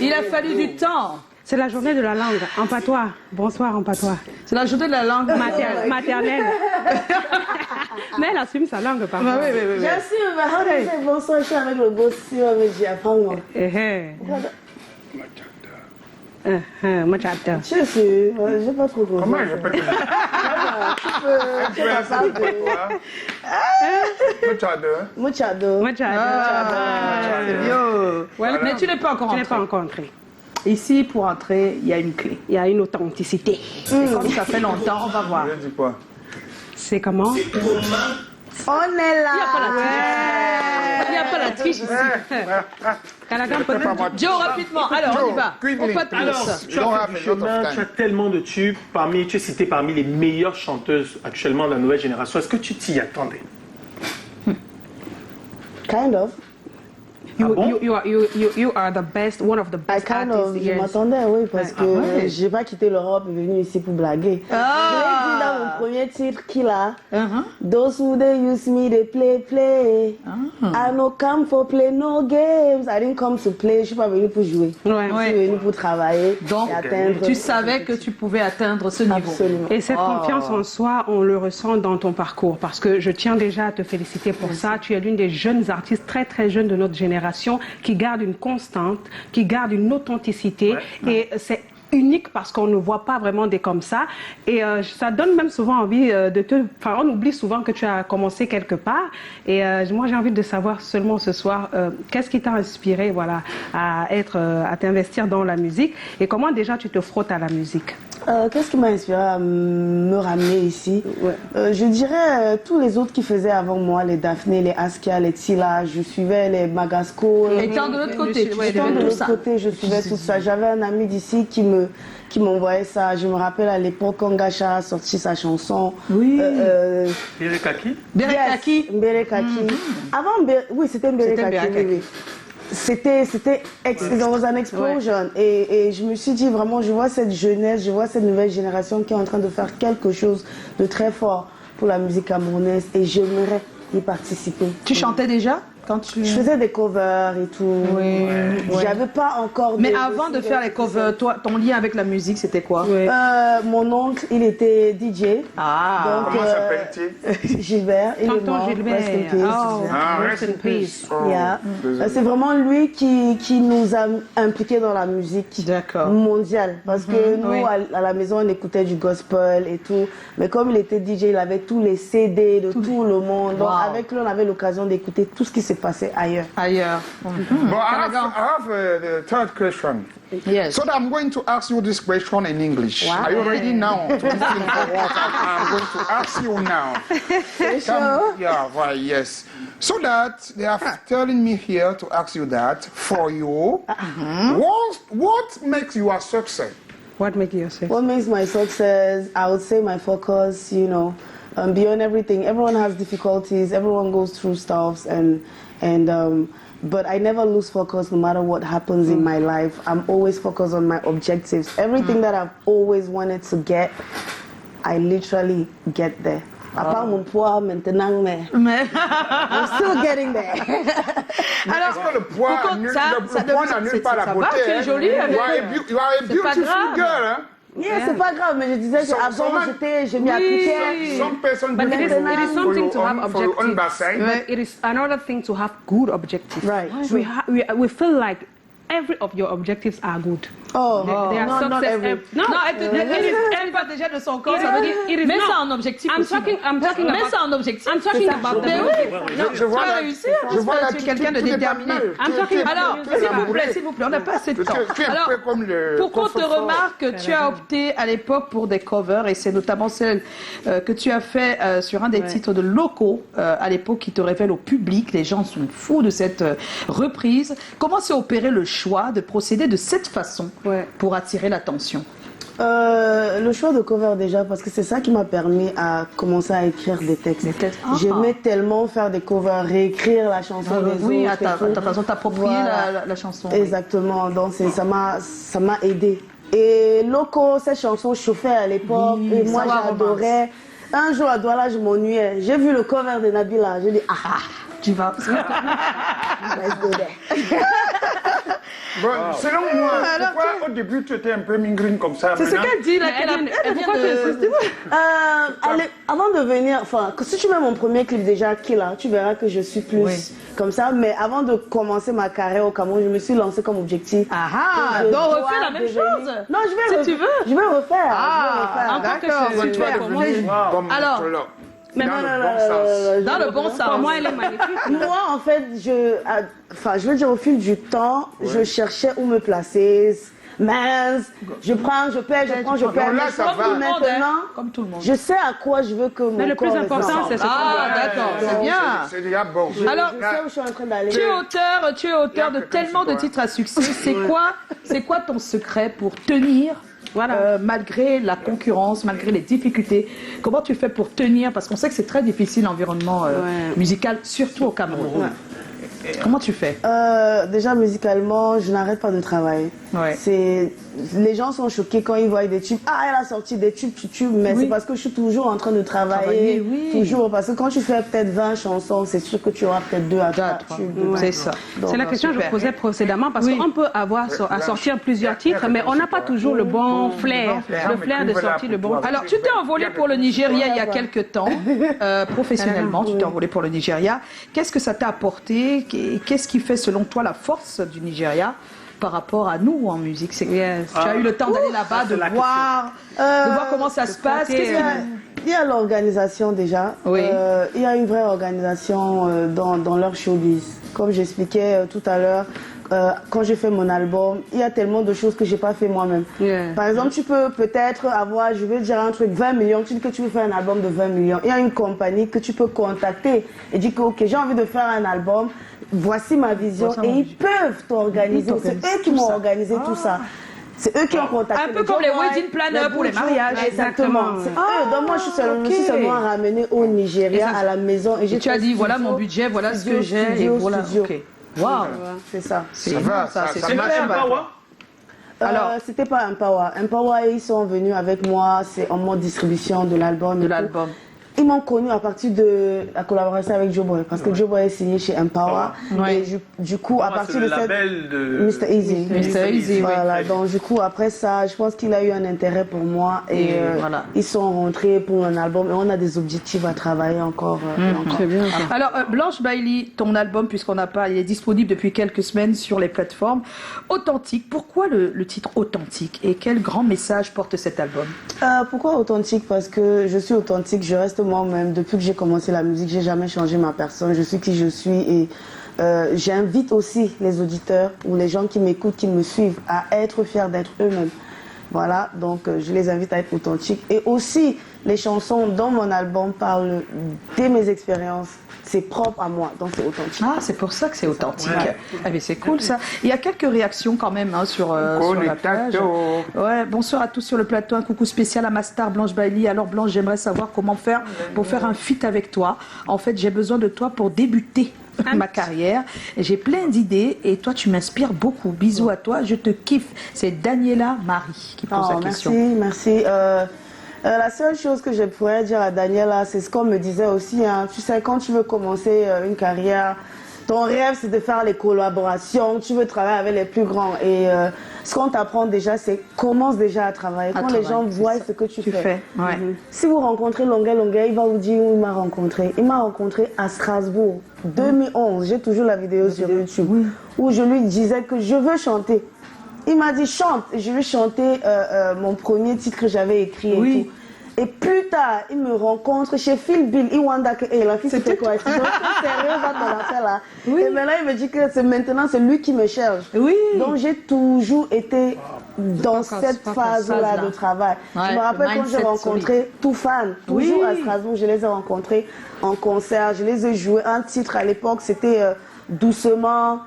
Il a fallu du temps. C'est la journée de la langue, en patois. Bonsoir en patois. C'est la journée de la langue maternelle. Mais elle assume sa langue, par contre. Oui. J'assume, mais bonsoir, je suis avec le boss, mais j'apprends moi. Moi, j'adore. Je sais, j'ai pas trop compris. Comment je peux te dire? Tu peux essayer de Muchado. Mais tu n'es pas encore Tu n'es pas encore entré. Ici, pour entrer, il y a une clé. Il y a une authenticité. Et comme ça fait longtemps, on va voir. Je dis quoi? C'est comment? On est là. Il n'y a pas la triche ici. Joe, rapidement. Alors, on y va. On pas de Alors, tu as fait du chemin, tu as tellement de tubes, tu es cité parmi les meilleures chanteuses actuellement de la nouvelle génération. Est-ce que tu t'y attendais? Kind of. You are the best, one of the best artists. Je m'attendais, oui, parce que j'ai pas quitté l'Europe et venu ici pour blaguer. Je l'ai dit dans mon premier titre qu'il a. Those who they use me, they play. I no come for play no games. I didn't come to play. Je suis pas venue pour jouer. Je suis venue pour travailler. Donc, et atteindre. Tu savais que tu pouvais atteindre ce niveau. Absolument. Et cette confiance en soi, on le ressent dans ton parcours. Parce que je tiens déjà à te féliciter pour ça. Tu es l'une des jeunes artistes très très jeunes de notre génération qui garde une constante, qui garde une authenticité. Et c'est unique parce qu'on ne voit pas vraiment des comme ça. Et ça donne même souvent envie de te... Enfin, on oublie souvent que tu as commencé quelque part. Et moi, j'ai envie de savoir seulement ce soir, qu'est-ce qui t'a inspiré, voilà, à t'investir dans la musique et comment déjà tu te frottes à la musique? Qu'est-ce qui m'a inspiré à me ramener ici? Je dirais tous les autres qui faisaient avant moi, les Daphné, les Askia, les Tila, je suivais les Magasco. Étant de l'autre côté, je suivais tout ça. J'avais un ami d'ici qui m'envoyait ça. Je me rappelle à l'époque quand Gacha a sorti sa chanson. Oui. Berekaki. Berekaki. Avant, oui, c'était Berekaki. Oui. C'était dans un explosion et je me suis dit vraiment, je vois cette jeunesse, je vois cette nouvelle génération qui est en train de faire quelque chose de très fort pour la musique camerounaise et j'aimerais y participer. Tu chantais déjà? Je faisais des covers et tout. J'avais pas encore. Mais avant de faire les covers, toi, ton lien avec la musique, c'était quoi? Mon oncle, il était DJ. Comment s'appelle-t-il? Gilbert. Il est mort. Gilbert. Rest in peace. C'est vraiment lui qui nous a impliqués dans la musique mondiale. Parce que nous, à la maison, on écoutait du gospel et tout. Mais comme il était DJ, il avait tous les CD de tout le monde. Donc avec lui, on avait l'occasion d'écouter tout ce qui s'est passé ailleurs. But I have a third question. Yes. So I'm going to ask you this question in English. Are you ready now to listen to what I'm going to ask you now? Sure. Yeah, right, yes. So that they are telling me here to ask you that for you, what makes you a success? What makes you a success? What makes my success? I would say my focus, beyond everything. Everyone has difficulties, everyone goes through stuff but I never lose focus no matter what happens in my life. I'm always focused on my objectives. Everything that I've always wanted to get, I literally get there. À part mon poids maintenant, mais I'm still getting there. Alors, est-ce que le poids n'annule pas la beauté? Tu es jolie. You are a beautiful girl, hein? C'est pas grave, mais je disais qu'avant, je m'y appliquais. Some person But it is something to have objectives. But it is another thing to have good objectives. Right. We feel like every of your objectives are good. They are not every. Elle parle déjà de son corps, ça veut dire, mets ça en objectif. I'm talking mets ça en objectif. I'm talking about the je vois la réussir, je vois tu es quelqu'un de déterminé. Alors, s'il vous plaît, on n'a pas assez de temps. Alors, pour qu'on te remarque, tu as opté à l'époque pour des covers et c'est notamment celle que tu as fait sur un des titres de Loco à l'époque qui te révèle au public. Les gens sont fous de cette reprise. Comment s'est opéré le choix de procéder de cette façon pour attirer l'attention? Le choix de cover déjà, parce que c'est ça qui m'a permis à commencer à écrire des textes. J'aimais tellement faire des covers, réécrire la chanson des autres. Oui, à ta façon t'approprier la chanson. Exactement, donc ça m'a aidé. Et Loco, cette chanson chauffait à l'époque et moi j'adorais. Un jour à Douala, je m'ennuyais. J'ai vu le cover de Nabila, j'ai dit tu vas. Let's go there. Bon, selon moi, pourquoi au début tu étais un peu mingrine comme ça? C'est ce qu'elle dit, là, elle vient de... Avant de venir, enfin, si tu mets mon premier clip déjà, Killa, tu verras que je suis plus comme ça. Mais avant de commencer ma carrière au Cameroun, je me suis lancée comme objectif. Donc refais la même chose. Non, si tu veux. Je vais refaire. D'accord. Alors, mais dans le bon sens. Pour moi, elle est magnifique. Moi, en fait, je veux dire, au fil du temps, je cherchais où me placer. Mince, je prends, je perds. Là, ça va. Maintenant, comme tout le monde. je sais à quoi je veux que mon Mais le plus corps important, c'est ce d'accord, c'est bien. C'est déjà bon. Alors, je sais où je suis en train d'aller. tu es auteur de tellement de titres à succès. C'est quoi ton secret pour tenir malgré la concurrence, malgré les difficultés? Comment tu fais pour tenir? Parce qu'on sait que c'est très difficile l'environnement musical, surtout au Cameroun. Comment tu fais? Déjà musicalement, je n'arrête pas de travailler. Les gens sont choqués quand ils voient des tubes. Ah, elle a sorti des tubes, mais c'est parce que je suis toujours en train de travailler. Toujours, parce que quand tu fais peut-être 20 chansons, c'est sûr que tu auras peut-être 2 à 3 tubes. C'est ça. C'est la question que je posais précédemment, parce qu'on peut avoir à sortir plusieurs titres, mais on n'a pas toujours le bon flair. Le flair de sortir le bon. Alors, tu t'es envolé pour le Nigeria il y a quelques temps, professionnellement, tu t'es envolé pour le Nigeria. Qu'est-ce que ça t'a apporté? Qu'est-ce qui fait selon toi la force du Nigeria par rapport à nous en musique? Tu as eu le temps d'aller là-bas, de voir comment ça se passe. Il y a l'organisation déjà. Il y a une vraie organisation dans leur showbiz. Comme j'expliquais tout à l'heure, quand j'ai fait mon album, il y a tellement de choses que j'ai pas fait moi-même. Par exemple, tu peux peut-être avoir, je vais dire un truc, 20 millions, tu dis que tu veux faire un album de 20 millions. Il y a une compagnie que tu peux contacter et dire que ok, j'ai envie de faire un album, voici ma vision, et ils peuvent t'organiser. C'est eux qui m'ont organisé tout ça. C'est eux qui ont contacté. Un peu comme les wedding planners pour les mariages. Exactement. C'est eux. Donc moi, je suis seulement ramenée au Nigeria, à la maison. Et tu as dit, voilà mon budget, voilà ce que j'ai. Et voilà. Waouh, c'est ça. Ça va, ça marche. Alors, c'était pas Empower. Empower, ils sont venus avec moi, c'est en mode distribution de l'album. Ils m'ont connu à partir de la collaboration avec Joe Boy, parce que Joe Boy est signé chez Empower. Et du coup, à partir de cette... label de Mr. Easy. Mr. Easy, voilà. Donc du coup, après ça, je pense qu'il a eu un intérêt pour moi et ils sont rentrés pour un album et on a des objectifs à travailler encore. Très bien. Alors Blanche Bailey, ton album, puisqu'on n'a pas, il est disponible depuis quelques semaines sur les plateformes. Authentique. Pourquoi le titre Authentique et quel grand message porte cet album? Pourquoi Authentique? Parce que je suis authentique, je reste moi-même. Depuis que j'ai commencé la musique, j'ai jamais changé ma personne. Je suis qui je suis et j'invite aussi les auditeurs ou les gens qui m'écoutent, qui me suivent, à être fiers d'être eux-mêmes. Voilà, donc je les invite à être authentiques. Et aussi, les chansons dans mon album parlent de mes expériences. C'est propre à moi, donc c'est authentique. Ah, c'est pour ça que c'est authentique. Ah, mais c'est cool ça. Il y a quelques réactions quand même sur la page. Bonsoir à tous sur le plateau. Un coucou spécial à ma star Blanche Bailey. Alors Blanche, j'aimerais savoir comment faire pour faire un feat avec toi. En fait, j'ai besoin de toi pour débuter ma carrière. J'ai plein d'idées et toi, tu m'inspires beaucoup. Bisous à toi, je te kiffe. C'est Daniela Marie qui pose la question. Merci. La seule chose que je pourrais dire à Daniela, c'est ce qu'on me disait aussi. Tu sais, quand tu veux commencer une carrière, ton rêve, c'est de faire les collaborations. Tu veux travailler avec les plus grands. Et ce qu'on t'apprend déjà, c'est commence déjà à travailler. Quand les gens voient ce que tu fais. Si vous rencontrez Longuet, il va vous dire où il m'a rencontré. Il m'a rencontré à Strasbourg, 2011. J'ai toujours la vidéo sur YouTube où je lui disais que je veux chanter. Il m'a dit chante, et je lui ai chanté mon premier titre que j'avais écrit et tout. Et plus tard, il me rencontre chez Phil Bill, Iwanda, et la fille c'était quoi? C'est donc sérieux dans ton affaire là. Et maintenant il me dit que maintenant c'est lui qui me cherche. Donc j'ai toujours été dans cette phase-là de travail. Je me rappelle quand j'ai rencontré Toufan, toujours à Strasbourg, je les ai rencontrés en concert, je les ai joués un titre à l'époque, c'était Doucement.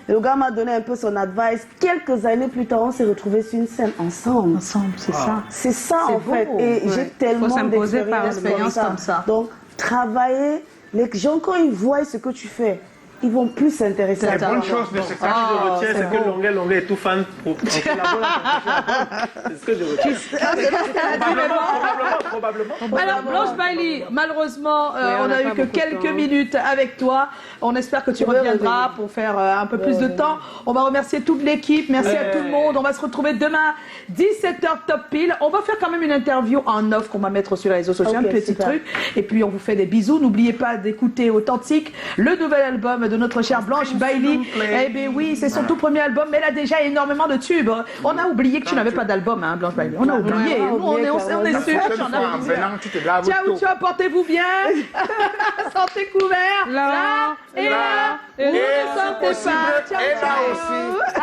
Le gars m'a donné un peu son advice. Quelques années plus tard, on s'est retrouvés sur une scène ensemble. C'est ça. C'est ça en fait. Et j'ai tellement d'expérience comme ça. Donc, travailler, les gens quand ils voient ce que tu fais, ils vont plus s'intéresser à Les ça. bonnes choses de ce Ce que je retiens, c'est que Longuet est tout fan pour c'est ce que je retiens. Probablement. Alors, Blanche Bailey, malheureusement, on n'a a eu pas que beaucoup de quelques temps. minutes avec toi. On espère que tu reviendras pour faire un peu plus de temps. On va remercier toute l'équipe. Merci à tout le monde. On va se retrouver demain, 17h top pile. On va faire quand même une interview en off qu'on va mettre sur les réseaux sociaux, un petit truc. Et puis, on vous fait des bisous. N'oubliez pas d'écouter Authentique, le nouvel album de notre chère Blanche Bailey. Eh bien oui, c'est son tout premier album, mais elle a déjà énormément de tubes. On a oublié que tu n'avais pas d'album, hein, Blanche Bailey. On a oublié. Nous, on est sûr. Ciao, ciao, portez-vous bien. Santé couvert. Là et là. Et ne sortez pas. Ciao, ciao.